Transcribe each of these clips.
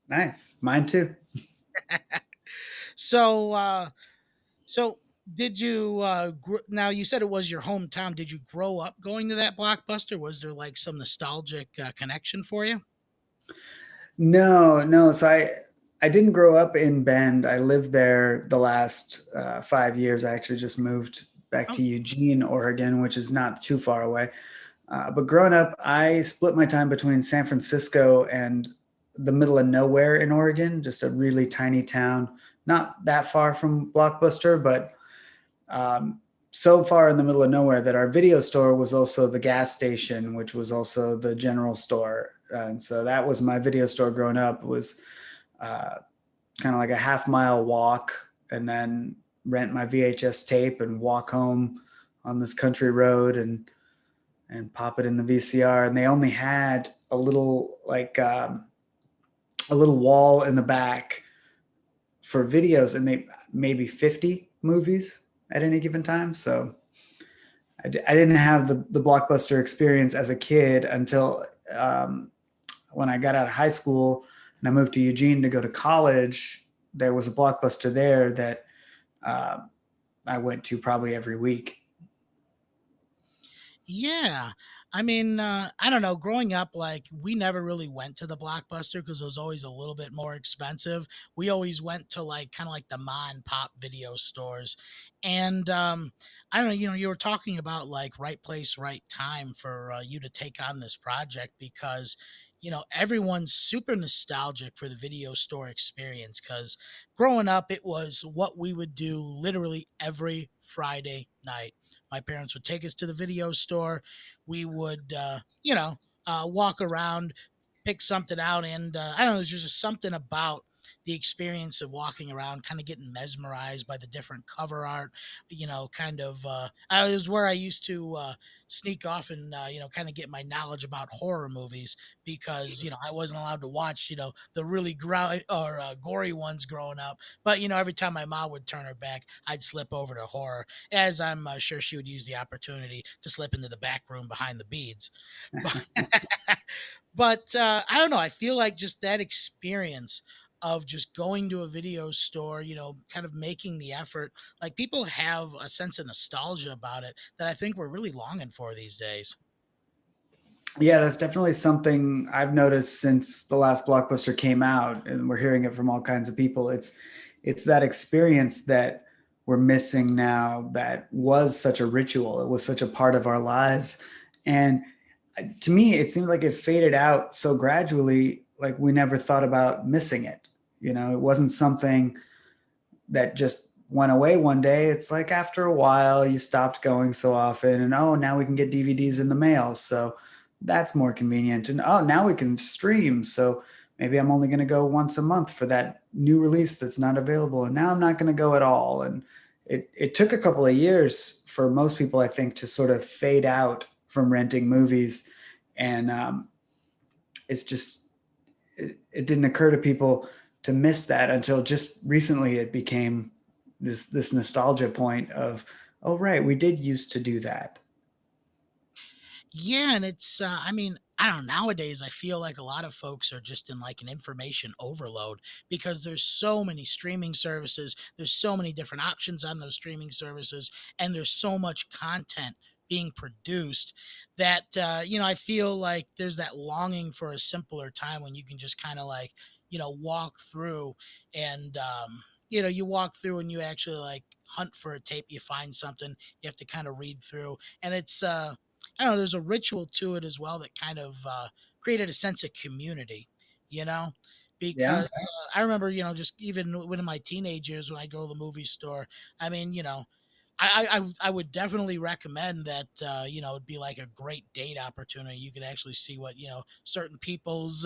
Nice. Mine too. So, so did you now you said it was your hometown. Did you grow up going to that Blockbuster? Was there like some nostalgic connection for you? No, no. So I didn't grow up in Bend. I lived there the last 5 years. I actually just moved back Oh, to Eugene, Oregon, which is not too far away. But growing up, I split my time between San Francisco and the middle of nowhere in Oregon, just a really tiny town, not that far from Blockbuster, but um, so far in the middle of nowhere that our video store was also the gas station, which was also the general store. And so that was my video store growing up. It was uh, kind of like a half-mile walk, and then rent my VHS tape and walk home on this country road and pop it in the VCR. And they only had a little wall in the back for videos, and they maybe 50 movies at any given time. So I didn't have the blockbuster experience as a kid until when I got out of high school and I moved to Eugene to go to college. There was a blockbuster there that uh, I went to probably every week. yeah. I mean, I don't know. Growing up, like we never really went to the Blockbuster because it was always a little bit more expensive. We always went to like kind of like the ma and pop video stores, and I don't know. You were talking about like right place, right time for you to take on this project because everyone's super nostalgic for the video store experience because growing up it was what we would do literally every Friday night. My parents would take us to the video store. We would, walk around, pick something out, and I don't know. There's just something about the experience of walking around, kind of getting mesmerized by the different cover art. Kind of. It was where I used to sneak off and kind of get my knowledge about horror movies because I wasn't allowed to watch the really or gory ones growing up. But every time my mom would turn her back, I'd slip over to horror, as I'm sure she would use the opportunity to slip into the back room behind the beads. But, I don't know. I feel like just that experience of just going to a video store, kind of making the effort, like people have a sense of nostalgia about it that I think we're really longing for these days. Yeah, that's definitely something I've noticed since the last blockbuster came out, and we're hearing it from all kinds of people. It's that experience that we're missing now that was such a ritual. It was such a part of our lives. And to me, it seemed like it faded out so gradually, like we never thought about missing it. It wasn't something that just went away one day. It's like after a while, you stopped going so often, and oh, now we can get DVDs in the mail. So that's more convenient. And oh, now we can stream. So maybe I'm only going to go once a month for that new release that's not available. And now I'm not going to go at all. And it took a couple of years for most people, I think, to sort of fade out from renting movies. And it's just, it didn't occur to people to miss that until just recently it became this nostalgia point of, oh right, we did used to do that. Yeah, and it's I mean, I don't know, nowadays I feel like a lot of folks are just in like an information overload because there's so many streaming services, there's so many different options on those streaming services, and there's so much content being produced that I feel like there's that longing for a simpler time when you can just kind of like, walk through and you walk through and you actually like hunt for a tape, you find something, you have to kind of read through, and it's I don't know, there's a ritual to it as well that kind of created a sense of community, you know, Yeah. because I remember, just even when in my teenage years when I go to the movie store, I mean, I would definitely recommend that it'd be like a great date opportunity. You could actually see what certain people's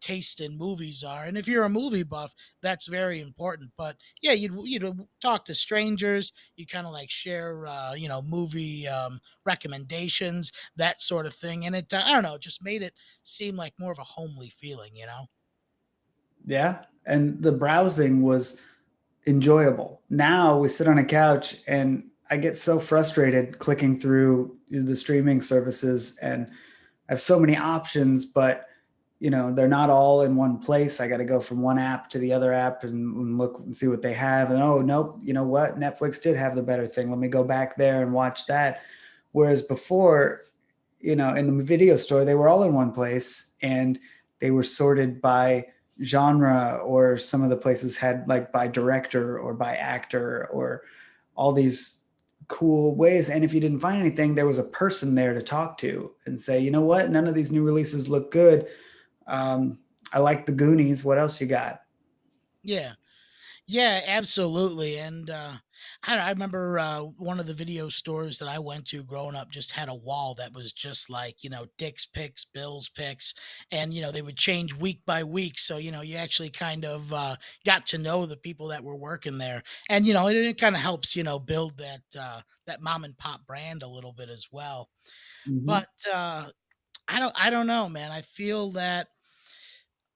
taste in movies are, and if you're a movie buff, that's very important. But yeah, you'd talk to strangers. You kind of like share movie recommendations, that sort of thing, and it I don't know, it just made it seem like more of a homely feeling, you know. Yeah, and the browsing was enjoyable. Now we sit on a couch and I get so frustrated clicking through the streaming services, and I have so many options, but they're not all in one place. I got to go from one app to the other app and look and see what they have. And oh, nope, you know what? Netflix did have the better thing. Let me go back there and watch that. Whereas before, in the video store, they were all in one place and they were sorted by genre, or some of the places had like by director or by actor or all these cool ways. And if you didn't find anything, there was a person there to talk to and say, you know what, none of these new releases look good. um, I like the Goonies. What else you got? Yeah. Yeah, absolutely. And I remember one of the video stores that I went to growing up just had a wall that was just like, Dick's picks, Bill's picks. And, they would change week by week. So, you actually kind of got to know the people that were working there. And, it kind of helps, build that mom and pop brand a little bit as well. Mm-hmm. But I don't know, man. I feel that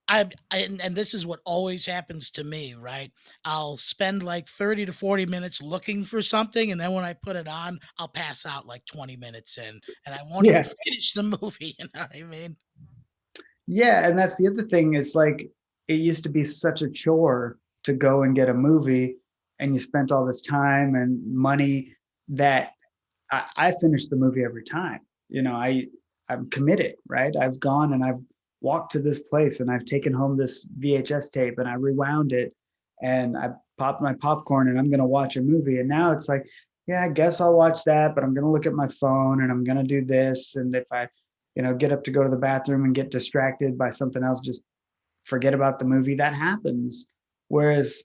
and this is what always happens to me, right? I'll spend like 30 to 40 minutes looking for something, and then when I put it on, I'll pass out like 20 minutes in, and I won't even Yeah. finish the movie. You know what I mean? Yeah. And that's the other thing. It's like it used to be such a chore to go and get a movie, and you spent all this time and money that I finish the movie every time. I'm committed, right? I've gone and I've walked to this place and I've taken home this VHS tape and I rewound it and I popped my popcorn and I'm going to watch a movie. And now it's like, yeah, I guess I'll watch that, but I'm going to look at my phone and I'm going to do this. And if I, get up to go to the bathroom and get distracted by something else, just forget about the movie. That happens. Whereas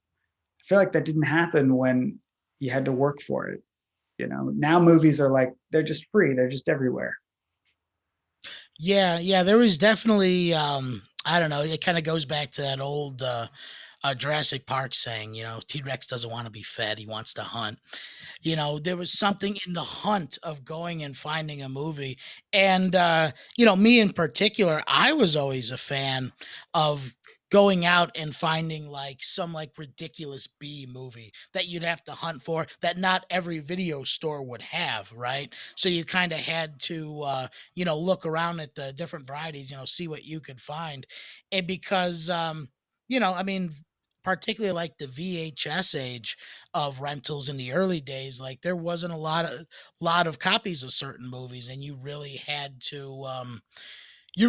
I feel like that didn't happen when you had to work for it. Now movies are like, they're just free, they're just everywhere. Yeah, yeah. There was definitely, I don't know. It kind of goes back to that old Jurassic Park saying, T Rex doesn't want to be fed; he wants to hunt. There was something in the hunt of going and finding a movie. And, me in particular, I was always a fan of going out and finding like some like ridiculous B movie that you'd have to hunt for that not every video store would have, right? So you kind of had to, look around at the different varieties, see what you could find. And because, I mean, particularly like the VHS age, of rentals in the early days, like there wasn't a lot of copies of certain movies, and you really had to you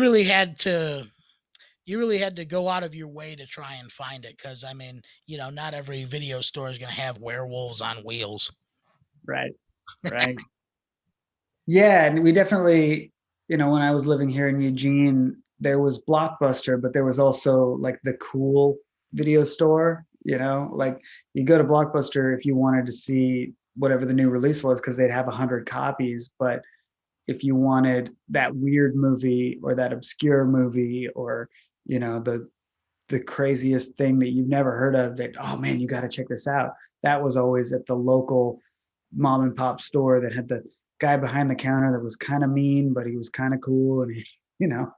really had to go out of your way to try and find it, because I mean, not every video store is going to have Werewolves on Wheels. Right. Right. Yeah, and we definitely, when I was living here in Eugene, there was Blockbuster, but there was also like the cool video store, like you go to Blockbuster if you wanted to see whatever the new release was because they'd have 100 copies. But if you wanted that weird movie or that obscure movie, or the craziest thing that you've never heard of, that, oh man, you got to check this out, that was always at the local mom and pop store that had the guy behind the counter that was kind of mean, but he was kind of cool. And you know,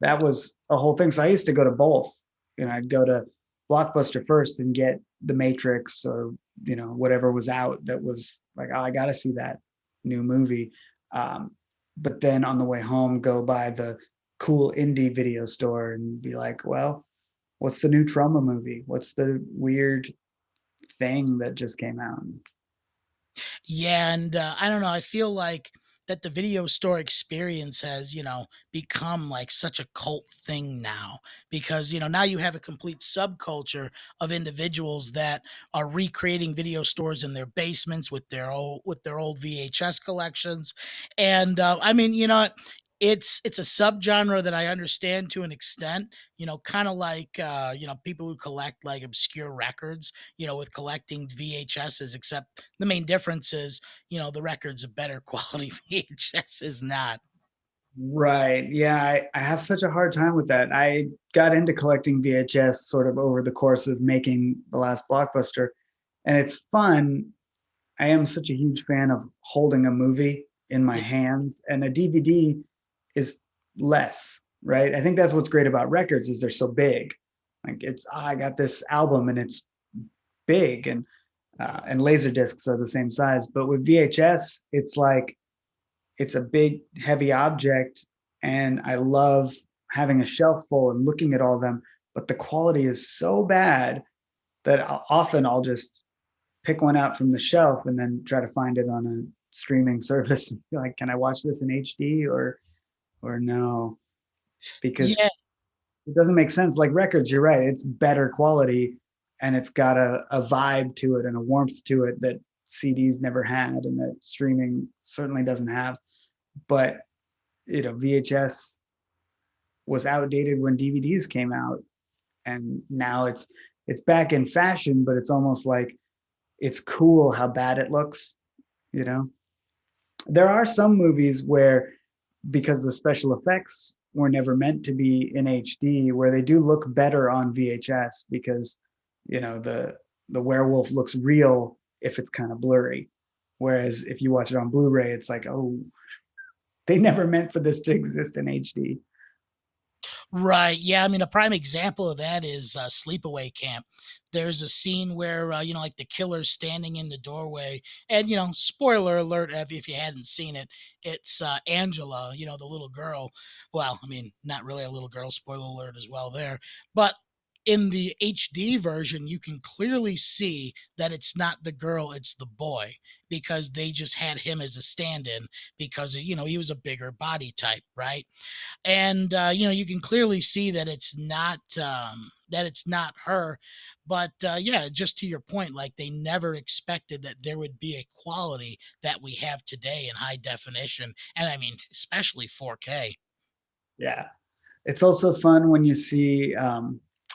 that was a whole thing. So I used to go to both. I'd go to Blockbuster first and get The Matrix, or whatever was out that was like, oh, I got to see that new movie. Um, but then on the way home, go by the cool indie video store and be like, well, what's the new trauma movie? What's the weird thing that just came out? Yeah, and I don't know. I feel like that the video store experience has, become like such a cult thing now, because, now you have a complete subculture of individuals that are recreating video stores in their basements with their old VHS collections. And I mean, it's a subgenre that I understand to an extent, kind of like people who collect like obscure records, with collecting VHSs, except the main difference is, the record's a better quality. VHS is not. Right. Yeah, I have such a hard time with that. I got into collecting VHS sort of over the course of making the last Blockbuster, and it's fun. I am such a huge fan of holding a movie in my Yeah. hands, and a DVD is less, right? I think that's what's great about records is they're so big. Like it's, I got this album and it's big, and laser discs are the same size, but with VHS, it's like it's a big, heavy object, and I love having a shelf full and looking at all of them, but the quality is so bad that often I'll just pick one out from the shelf and then try to find it on a streaming service. Like, can I watch this in HD or no? Because Yeah, it doesn't make sense. Like records, you're right. It's better quality and it's got a vibe to it and a warmth to it that CDs never had and that streaming certainly doesn't have. But VHS was outdated when DVDs came out, and now it's back in fashion, but it's almost like it's cool how bad it looks, you know. There are some movies where, because the special effects were never meant to be in HD, where they do look better on VHS because the werewolf looks real if it's kind of blurry. Whereas if you watch it on Blu-ray, it's like, oh, they never meant for this to exist in HD. right. Yeah, I mean, a prime example of that is Sleepaway Camp. There's a scene where like the killer's standing in the doorway, and spoiler alert if you hadn't seen it, it's Angela, the little girl. Well, I mean, not really a little girl. Spoiler alert as well there, but in the HD version, you can clearly see that it's not the girl, it's the boy, because they just had him as a stand-in because he was a bigger body type, right? And you can clearly see that it's not her. But yeah, just to your point, like they never expected that there would be a quality that we have today in high definition, and I mean especially 4K. Yeah. It's also fun when you see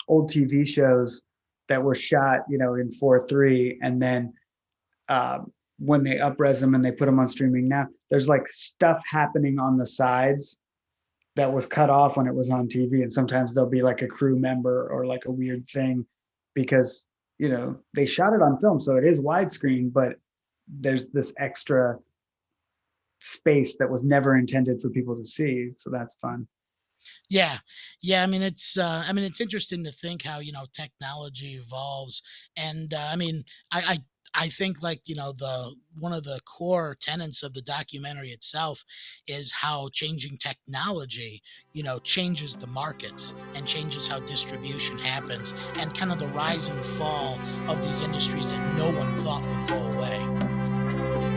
old TV shows that were shot, in 4:3, and then when they upres them and they put them on streaming now, there's like stuff happening on the sides that was cut off when it was on TV, and sometimes there'll be like a crew member or like a weird thing because they shot it on film, so it is widescreen, but there's this extra space that was never intended for people to see, so that's fun. Yeah. Yeah, I mean it's interesting to think how, technology evolves. And I mean, I think like, the one of the core tenets of the documentary itself is how changing technology, changes the markets and changes how distribution happens, and kind of the rise and fall of these industries that no one thought would go away.